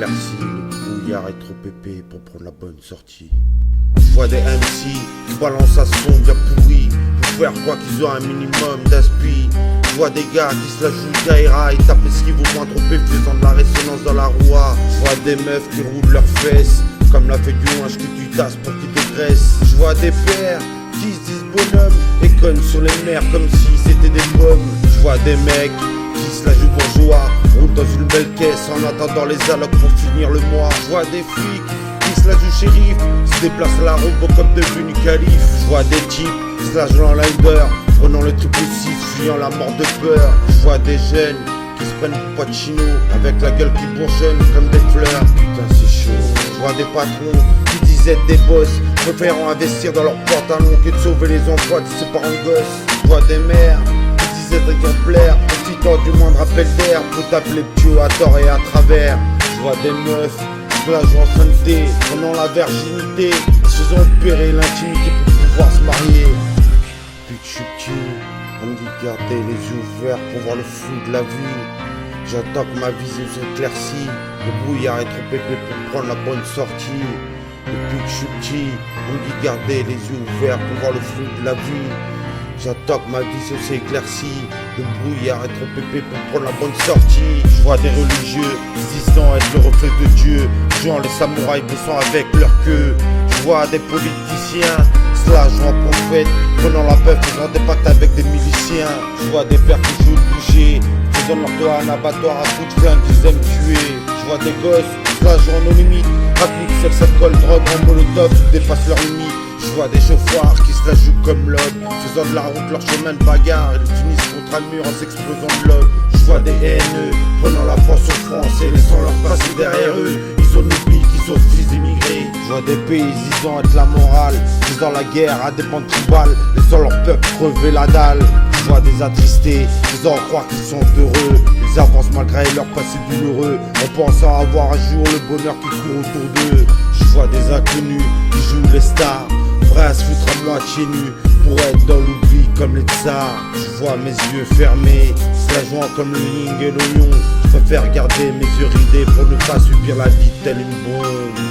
s'éclaircit, le brouillard est trop épais pour prendre la bonne sortie. Je vois des MC qui balancent à son bien pourri pour faire quoi qu'ils ont un minimum d'aspi. Je vois des gars qui se la jouent Kaira et tapent esquive au moins trop faisant de la résonance dans la roue. Je vois des meufs qui roulent leurs fesses comme la feuille du linge que tu tasses pour qu'ils dégraissent. Je vois des pères qui se disent bonhomme et cognent sur les mers comme si c'était des pommes. Je vois des mecs qui se la jouent bourgeois, roulent dans une belle caisse en attendant les allocs pour finir le mois. Je vois des flics qui se la jouent shérif, se déplacent à la Robocop devenu calife. Je vois des types se la jouent en linder, prenant le triple 6, fuyant la mort de peur. Je vois des jeunes qui se prennent pour Pacino, avec la gueule qui bourgeonne comme des fleurs. Putain c'est chaud. Je vois des patrons qui disent être des boss, préférant investir dans leurs pantalons que de sauver les emplois de ses parents gosses. Je vois des mères qui disent être exemplaires, profitant du moindre appel d'air pour t'appeler pio à tort et à travers. Je vois des meufs se la jouent en santé, prenant la virginité, se faisant opérer l'intimité pour pouvoir se marier. Depuis que je suis petit, on me dit de garder les yeux ouverts pour voir le flou de la vie. J'attends que ma vision s'éclaircit, le brouillard est trop épais pour prendre la bonne sortie. Depuis que je suis petit, on me dit de garder les yeux ouverts pour voir le flou de la vie. J'attends que ma vision s'éclaircit, le brouillard est trop épais pour prendre la bonne sortie. Je vois des religieux disant être le reflet de Dieu, jouant les samouraïs bossant avec leur queue. Je vois des politiciens cela jouant en prophète, prenant la peur, faisant des pactes avec des miliciens. Je vois des pères qui jouent le bouger, faisant leur toit un abattoir à foutre plein qu'ils aiment tuer. Je vois des gosses cela jouant nos limites, appliquent sexe, alcool, drogue en molotov, dépassent leurs limites. Je vois des chauffards qui se la jouent comme l'homme, faisant de la route leur chemin de bagarre, ils finissent contre un mur en s'explosant de l'homme. Je vois des haineux prenant la France aux Français, laissant leur passer derrière eux. Ils ont oublié qu'ils sont fils d'immigrés. Je vois des pays disant être la morale, faisant la guerre à des bandes tribales, laissant leur peuple crever la dalle. Je vois des attristés, faisant croire qu'ils sont heureux. Ils avancent malgré leur passé douloureux, en pensant avoir un jour le bonheur qui court autour d'eux. Je vois des inconnus qui jouent les stars, prêts à se foutre à moitié nus pour être dans l'oubli comme les tsars. Je vois mes yeux fermés, se la jouant comme le yin et l'oignon. Je préfère garder mes yeux ridés pour ne pas subir la vie telle une bombe.